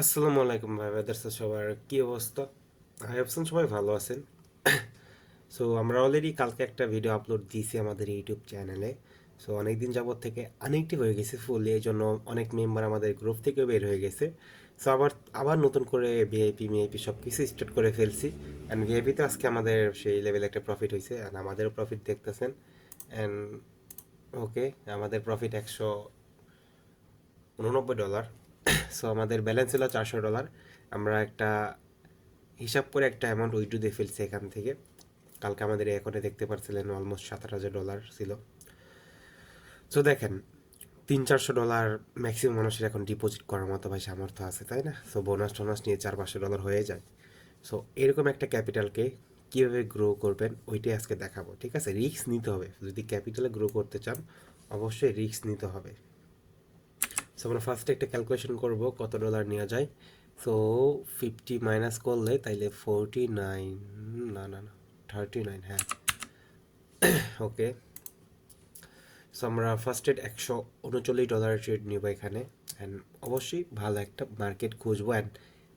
আসসালামু আলাইকুম ভাই ব্রাদার্স, সবার কি অবস্থা? আই হোপসন সবাই ভালো আছেন। সো আমরা অলরেডি কালকে একটা ভিডিও আপলোড দিয়েছি আমাদের ইউটিউব চ্যানেলে। সো অনেক দিন যাবত থেকে আনএক্টিভ হয়ে গেছে ফুললি, এই জন্য অনেক মেম্বার আমাদের গ্রুপ থেকেও বের হয়ে গেছে। সো আবার আবার নতুন করে ভিআইপি মিআইপি সব কিছু স্টার্ট করে ফেলছি। অ্যান্ড ভিআইপিতে আজকে আমাদের সেই লেভেলে একটা প্রফিট হয়েছে, অ্যান্ড আমাদেরও প্রফিট দেখতেছেন। অ্যান্ড ওকে, আমাদের প্রফিট $189। সো আমাদের ব্যালেন্স ছিল $400। আমরা একটা হিসাব করে একটা অ্যামাউন্ট উইথড্র দিয়ে ফেলছি এখান থেকে। কালকে আমাদের এই অ্যাকাউন্টে দেখতে পাচ্ছিলেন অলমোস্ট $7,000 ছিল। সো দেখেন, $300-400 ম্যাক্সিমাম মানুষের এখন ডিপোজিট করার মতো ভাই সামর্থ্য আছে, তাই না? সো বোনাস টোনাস নিয়ে $400-500 হয়ে যায়। সো এরকম একটা ক্যাপিটালকে কীভাবে গ্রো করবেন ওইটাই আজকে দেখাবো, ঠিক আছে? রিস্ক নিতে হবে, যদি ক্যাপিটালে গ্রো করতে চান অবশ্যই রিস্ক নিতে হবে। সো আমরা ফার্স্টে একটা ক্যালকুলেশন করব কত ডলার নেওয়া যায়। সো 50 মাইনাস করলে তাইলে 49, না না না 39, হ্যাঁ ওকে। সো আমরা ফার্স্টে $139 ট্রেড নিব এখানে। অ্যান্ড অবশ্যই ভালো একটা মার্কেট খুঁজবো, অ্যান্ড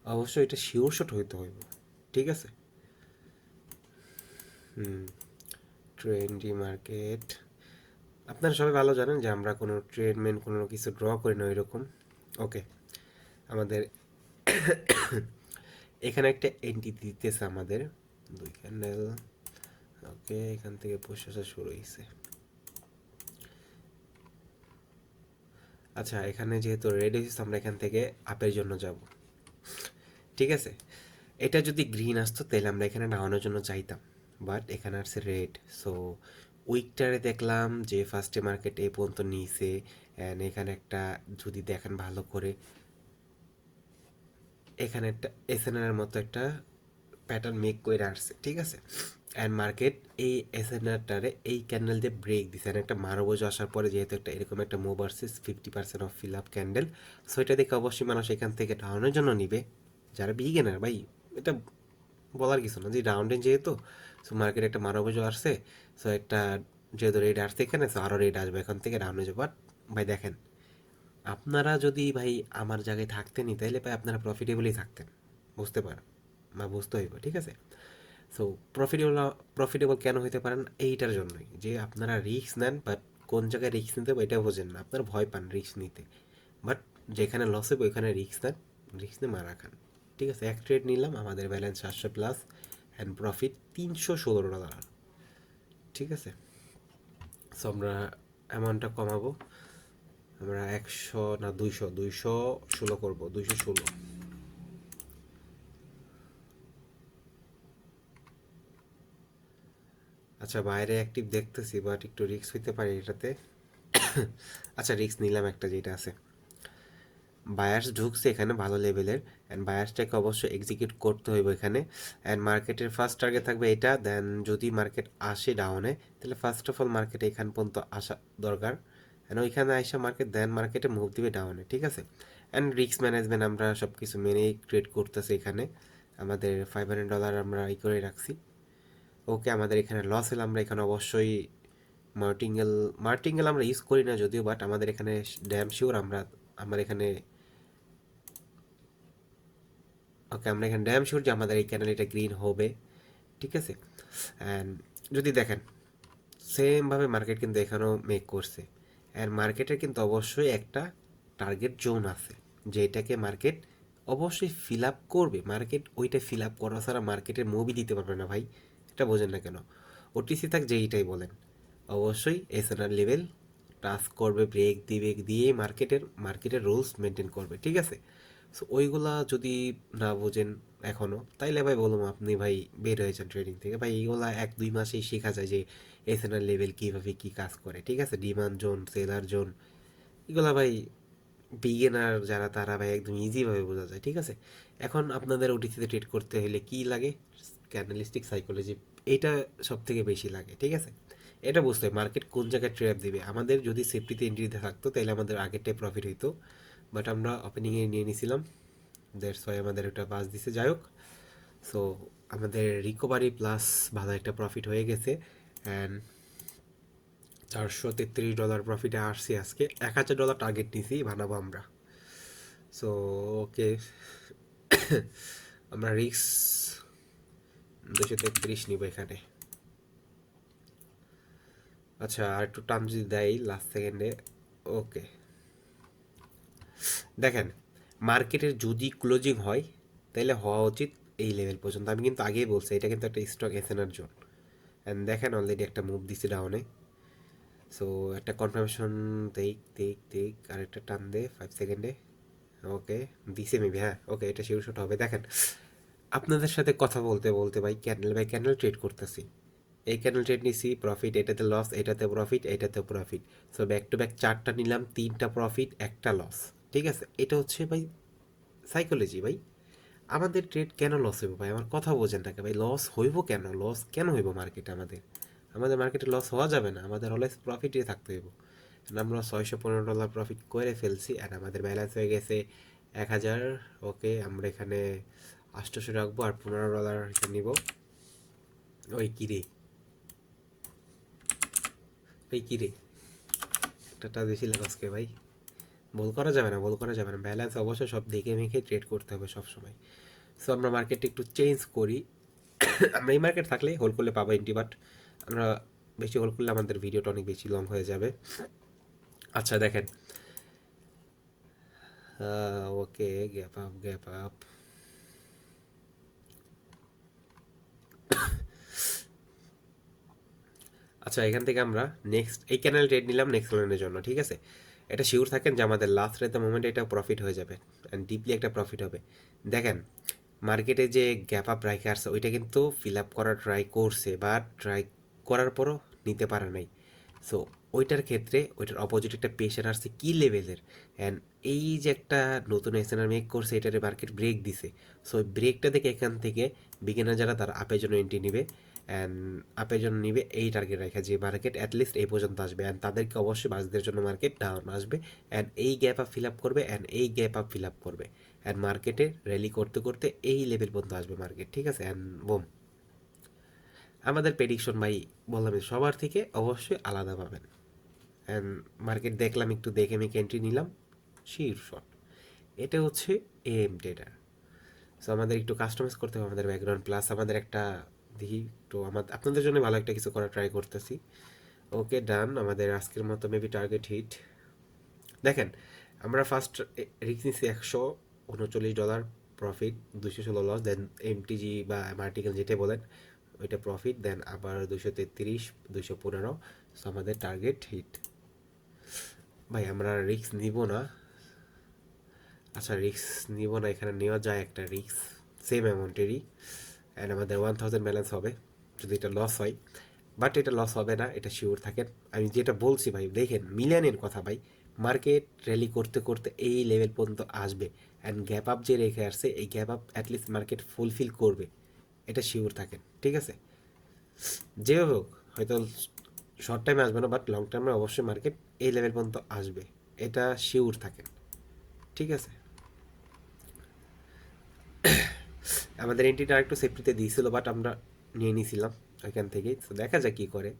অবশ্যই এটা শিওর শট হইতে হইব, ঠিক আছে? ট্রেন্ডি মার্কেট, আপনারা সবাই ভালো জানেন যে আমরা কোনো ট্রেডমেন্ট কোনো কিছু ড্র করি না এরকম। ওকে, আমাদের এখানে একটা এন্টিটি দিতেছে আমাদের 2 ক্যান্ডেল। ওকে, এখান থেকে প্রসেসা শুরু হয়েছে। আচ্ছা, এখানে যেহেতু রেড হয়েছে আমরা এখান থেকে আপের জন্য যাব, ঠিক আছে? এটা যদি গ্রিন আসতো তাহলে আমরা এখানে ডাউনের জন্য চাইতাম, বাট এখানে আসছে রেড। সো উইকটারে দেখলাম যে ফার্স্টে মার্কেট এই পর্যন্ত নিয়েছে, অ্যান্ড এখানে একটা যদি দেখেন ভালো করে এখানে একটা এসএনআর মতো একটা প্যাটার্ন মেক করে আসছে, ঠিক আছে? অ্যান্ড মার্কেট এই এসএনআরটারে এই ক্যান্ডেল দিয়ে ব্রেক দিছে, একটা মারবোজ আসার পরে যেহেতু একটা এরকম একটা মুভ আসছে 50% of fill up candle. So এটা দেখে অবশ্যই মানুষ এখান থেকে ডাউনের জন্য নিবে, যারা বিগিনার ভাই। এটা বলার কিছু না যে রাউন্ডে যেহেতু, সো মার্কেটে একটা মারবোজ আসছে। সো একটা যেহেতু রেড আসছে এখানে, সো আরও রেড আসবে এখান থেকে ডাউনে যাবে। বাট ভাই দেখেন, আপনারা যদি ভাই আমার জায়গায় থাকতেনই তাহলে ভাই আপনারা প্রফিটেবলই থাকতেন, বুঝতে পারেন বা বুঝতে হইব, ঠিক আছে? সো প্রফিটেবল প্রফিটেবল কেন হইতে পারেন এইটার জন্যই যে আপনারা রিস্ক নেন, বাট কোন জায়গায় রিস্ক নিতে হবে এটাও বোঝেন না, আপনারা ভয় পান রিস্ক নিতে। বাট যেখানে লস হবে ওইখানে রিস্ক নেন, রিস্ক নিয়ে মারা খান, ঠিক আছে? এক ট্রেড নিলাম, আমাদের ব্যালেন্স 700+, অ্যান্ড প্রফিট $316, ঠিক আছে? সো আমরা অ্যামাউন্টটা কমাবো, আমরা 216 করবো, 216। আচ্ছা, বাইরে অ্যাক্টিভ দেখতেছি বাট একটু রিস্ক হইতে পারে এটাতে। আচ্ছা, রিস্ক নিলাম একটা যেটা আছে। বায়ার্স ঢুকছে এখানে ভালো লেভেলের, অ্যান্ড বায়ার্সটাকে অবশ্যই এক্সিকিউট করতে হইব এখানে। অ্যান্ড মার্কেটের ফার্স্ট টার্গেট থাকবে এটা, দেন যদি মার্কেট আসে ডাউনে তাহলে ফার্স্ট অফ অল মার্কেটে এখান পর্যন্ত আসা দরকার, অ্যান্ড ওইখানে আইসা মার্কেট দেন মার্কেটে মুভ দিবে ডাউনে, ঠিক আছে? অ্যান্ড রিস্ক ম্যানেজমেন্ট আমরা সব কিছু মেনেই ট্রেড করতেছি এখানে। আমাদের $500 আমরা ই করে রাখছি। ওকে, আমাদের এখানে লস হলে আমরা এখানে অবশ্যই মার্টিঙ্গেল মার্টিঙ্গেল আমরা ইউজ করি না যদিও, বাট আমাদের এখানে ড্যাম শিওর আমরা আমার এখানে ওকে আমরা এখানে ড্যাম শিওর যে আমাদের এই ক্যানেল এটা গ্রিন হবে, ঠিক আছে? অ্যান্ড যদি দেখেন সেমভাবে মার্কেট কিন্তু এখানেও মেক করছে, অ্যান্ড মার্কেটের কিন্তু অবশ্যই একটা টার্গেট জোন আছে যেটাকে মার্কেট অবশ্যই ফিল আপ করবে। মার্কেট ওইটা ফিল আপ করা ছাড়া মার্কেটের মুভি দিতে পারবে না ভাই, এটা বোঝেন না কেন? ওটিসি থাক যেইটাই বলেন, অবশ্যই এসএনআর লেভেল টাচ করবে, ব্রেক দিবে, দিয়ে মার্কেটের রুলস মেনটেন করবে, ঠিক আছে? সো ওইগুলা যদি না বোঝেন এখনও, তাইলে ভাই বলুন আপনি ভাই বের হয়েছেন ট্রেডিং থেকে। ভাই এইগুলা 1-2 মাসেই শেখা যায় যে এসএনআর লেভেল কীভাবে কী কাজ করে, ঠিক আছে? ডিমান্ড জোন, সেলার জোন, এগুলা ভাই বিগিনার যারা তারা ভাই একদম ইজিভাবে বোঝা যায়, ঠিক আছে? এখন আপনাদের ওটিসিতে ট্রেড করতে হলে কী লাগে? ক্যান্ডেলিস্টিক সাইকোলজি, এইটা সব থেকে বেশি লাগে, ঠিক আছে? এটা বুঝতে হয় মার্কেট কোন জায়গায় ট্র্যাপ দিবে। আমাদের যদি সেফটিতে এন্ট্রি থাকতো তাহলে আমাদের আগেরটাই প্রফিট হইতো, বাট আমরা ওপেনিংয়ে নিয়ে নিয়েছিলাম, দ্যাটস ওয়াই আমাদের একটা বাস দিছে। যাই হোক, সো আমাদের রিকভারি প্লাস ভালো একটা প্রফিট হয়ে গেছে, অ্যান্ড $433 প্রফিটে আসছি আজকে। $1,000 টার্গেট নিয়েছি বানাবো আমরা। সো ওকে, আমরা রিক্স 233 নিব এখানে। আচ্ছা, আর একটু টান যদি দেয় লাস্ট সেকেন্ডে। ওকে, দেখেন মার্কেটের যদি ক্লোজিং হয় তাহলে হওয়া উচিত এই লেভেল পর্যন্ত। আমি কিন্তু আগেই বলছি এটা কিন্তু একটা স্ট্রং এসএনআর জোন। অ্যান্ড দেখেন অলরেডি একটা মুভ দিছে ডাউনে। সো একটা কনফার্মেশন দেখ দেখ দেখ, আর একটা টান দে 5 সেকেন্ডে। ওকে, দিছে মেবি, হ্যাঁ ওকে, এটা শিওর শট হবে। দেখেন আপনাদের সাথে কথা বলতে বলতে ভাই ক্যান্ডেল বাই ক্যান্ডেল ট্রেড করতেছি। এই ক্যান্ডেল ট্রেড নিছি, প্রফিট, এটাতে লস, এটাতে প্রফিট, এটাতে profit. So back to back 4টা নিলাম, 3টা প্রফিট, একটা লস। ঠিক আছে, এটা হচ্ছে ভাই সাইকোলজি ভাই। আমাদের ট্রেড কেন লস হইব ভাই? আমার কথা বোঝেন টাকা ভাই, লস হইব কেন? লস কেন হইব মার্কেটে? আমাদের আমাদের মার্কেটে লস হওয়া যাবে না, আমাদের অলওয়েজ প্রফিটে থাকতে হইব। আমরা $615 প্রফিট করে ফেলছি, আর আমাদের ব্যালেন্স হয়ে গেছে 1000। ওকে, আমরা এখানে 800 রাখবো আর $15 নিব। ওই কিরে, ওই কিরে, একটা বেশি লাগাসকে ভাই। ভুল করা যাবে না, ভুল করা যাবে না, ব্যালেন্স অবশ্যই সব দেখে মেখে ট্রেড করতে হবে সব সময়। সো আমরা মার্কেটটা একটু চেঞ্জ করি। আমরা এই মার্কেট থাকলে হোল্ড করলে পাবো এন্টি, বাট আমরা বেশি হোল্ড করলে আমাদের ভিডিওটা অনেক বেশি লং হয়ে যাবে। আচ্ছা দেখেন, ওকে, গ্যাপ আপ গ্যাপ আপ। আচ্ছা, এখান থেকে আমরা নেক্সট এই ক্যানেল ট্রেড নিলাম নেক্সট লাইনের জন্য। ঠিক আছে, এটা শিওর থাকেন যে আমাদের লাস্ট রেট দ্য মোমেন্ট এটা প্রফিট হয়ে যাবে, অ্যান্ড ডিপলি একটা প্রফিট হবে। দেখেন মার্কেটে যে গ্যাপ আপ রাইখে আসছে ওইটা কিন্তু ফিল আপ করার ট্রাই করছে, বাট ট্রাই করার পরও নিতে পারে নাই। সো ওইটার ক্ষেত্রে ওইটার অপোজিট একটা পেশেন্ট আসছে কি লেভেলের, অ্যান্ড এই যে একটা নতুন এসএনআর মেক করছে, এটারে মার্কেট ব্রেক দিছে। সো ওই ব্রেকটা দেখে এখান থেকে বিগিনার যারা তারা আপের জন্য এন্ট্রি নিবে, অ্যান্ড আপের জন্য নিবে এই টার্গেট রাখা যে মার্কেট অ্যাটলিস্ট এই পর্যন্ত আসবে, অ্যান্ড তাদেরকে অবশ্যই বাসদের জন্য মার্কেট ডাউন আসবে, অ্যান্ড এই গ্যাপ আপ ফিল আপ করবে, অ্যান্ড এই গ্যাপ আপ ফিল আপ করবে, অ্যান্ড মার্কেটে র্যালি করতে করতে এই লেভেল পর্যন্ত আসবে মার্কেট। ঠিক আছে, অ্যান্ড বোম, আমাদের প্রেডিকশন ভাই বললাম সবার থেকে অবশ্যই আলাদা পাবেন। অ্যান্ড মার্কেট দেখলাম, একটু দেখে মেকে এন্ট্রি নিলাম, শিওর শট। এটা হচ্ছে এম ট্রেডার। সো আমাদের একটু কাস্টমাইজ করতে হবে আমাদের ব্যাকগ্রাউন্ড, প্লাস আমাদের একটা দেখি একটু আমাদের আপনাদের জন্য ভালো একটা কিছু করার ট্রাই করতেছি। ওকে ডান, আমাদের আজকের মতো মেবি টার্গেট হিট। দেখেন আমরা ফার্স্ট রিক্স নিচ্ছি $139 প্রফিট, 216 লস, দেন এমটিজি বা মার্টিকেল যেটা বলেন ওইটা প্রফিট, দেন আবার 233, 215। সো আমাদের টার্গেট হিট। ভাই আমরা রিক্স নিব না। আচ্ছা রিক্স নিব না, এখানে নেওয়া যায় একটা রিক্স সেম অ্যামাউন্টেরই, অ্যান্ড আমাদের 1000 ব্যালেন্স হবে যদি এটা লস হয়। বাট এটা লস হবে না, এটা শিওর থাকেন। আমি যেটা বলছি ভাই, দেখেন মিলিয়নের কথা ভাই, মার্কেট র্যালি করতে করতে এই লেভেল পর্যন্ত আসবে, অ্যান্ড গ্যাপ আপ যে রেখে আসছে এই gap up at least market fulfil করবে, এটা শিওর থাকেন। ঠিক আছে, যেভাবে হোক হয়তো শর্ট টাইমে আসবে না, বাট লং টাইমে অবশ্যই মার্কেট এই লেভেল পর্যন্ত আসবে, এটা শিওর থাকেন। ঠিক আছে, আমাদের এন্ট্রিটা একটু সেফটিতে দিয়েছিল, বাট আমরা নিয়ে নিয়েছিলাম ওইখান থেকেই। তো দেখা যাক কী করে।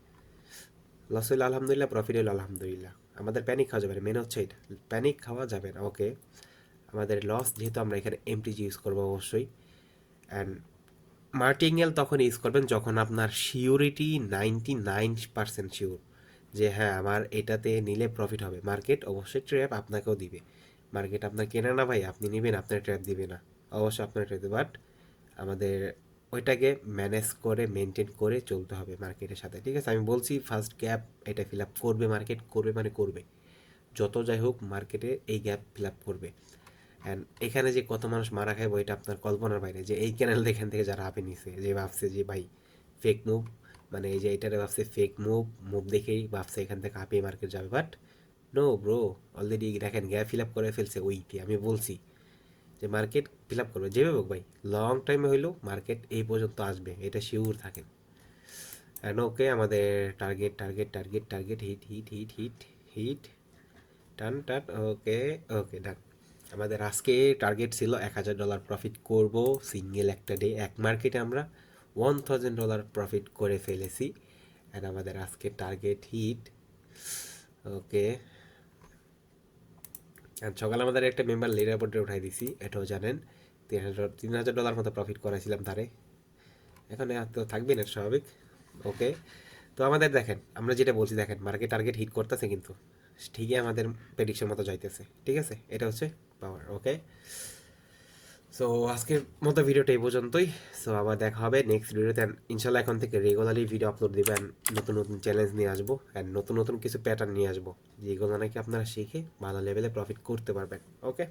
লস হইলে আলহামদুলিল্লাহ, প্রফিট হইলে আলহামদুলিল্লাহ। আমাদের প্যানিক খাওয়া যাবে না, মেন হচ্ছে এটা, প্যানিক খাওয়া যাবে না। ওকে, আমাদের লস যেহেতু আমরা এখানে এমটিজি ইউজ করবো অবশ্যই, অ্যান্ড মার্টিঙ্গেল তখন ইউজ করবেন যখন আপনার শিওরিটি 99% শিওর যে হ্যাঁ আমার এটাতে নিলে প্রফিট হবে। মার্কেট অবশ্যই ট্র্যাপ আপনাকেও দিবে, মার্কেট আপনার কেনা না ভাই, আপনি নেবেন আপনার ট্র্যাপ দিবে না, অবশ্যই আপনার ট্র্যাপ দেবে। বাট আমাদের ওইটাকে ম্যানেজ করে মেনটেন করে চলতে হবে মার্কেটের সাথে। ঠিক আছে, আমি বলছি ফার্স্ট গ্যাপ এটা ফিল আপ করবে, মার্কেট করবে মানে করবে, যত যাই হোক মার্কেটে এই গ্যাপ ফিল আপ করবে। অ্যান্ড এখানে যে কত মানুষ মারা খায় এটা আপনার কল্পনার বাইরে, যে এই ক্যানেল এখান থেকে যারা আপে নিছে, যে ভাবছে যে ভাই ফেক মুভ, মানে এই যে এটারে ভাবছে ফেক মুভ, মুভ দেখেই ভাবছে এখান থেকে আপে মার্কেট যাবে, বাট নো ব্রো, অলরেডি দেখেন গ্যাপ ফিল আপ করে ফেলছে ওইটি। আমি বলছি যে মার্কেট ফিল আপ করবে যেভাবে হোক ভাই, লং টাইমে হইলেও মার্কেট এই পর্যন্ত আসবে, এটা শিওর থাকেন। অ্যান্ড ওকে, আমাদের target target target target hit hit hit hit hit, টান টান। ওকে, ওকে ডান। আমাদের আজকে টার্গেট ছিল $1000 প্রফিট করব সিঙ্গেল একটা ডে, এক মার্কেটে আমরা $1000 প্রফিট করে ফেলেছি, অ্যান্ড আমাদের আজকে টার্গেট হিট। ওকে, আর সকালে আমাদের একটা মেম্বার লিডার বোর্ডে উঠাই দিছি, এটাও জানেন। 3,000 ডলার মতো প্রফিট করাইছিলাম তারে। এখন আর তো থাকবে না, স্বাভাবিক। ওকে, তো আমাদের দেখেন, আমরা যেটা বলছি দেখেন, মার্কেট টার্গেট হিট করতেছে কিন্তু ঠিকই আমাদের প্রেডিকশন মতো যাইতেছে। ঠিক আছে, এটা হচ্ছে পাওয়ার। ওকে, সো আজকের মতো ভিডিওটা এই পর্যন্তই। সো আবার দেখা হবে নেক্সট ভিডিওতে। ইনশাল্লাহ এখন থেকে রেগুলারলি ভিডিও আপলোড দেবেন, নতুন নতুন চ্যালেঞ্জ নিয়ে আসবো, অ্যান্ড নতুন নতুন কিছু প্যাটার্ন নিয়ে আসবো, যেগুলো নাকি আপনারা শিখে ভালো লেভেলে প্রফিট করতে পারবেন। ওকে,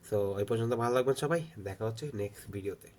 সো এই পর্যন্ত ভালো লাগবেন সবাই, দেখা হচ্ছে নেক্সট ভিডিওতে।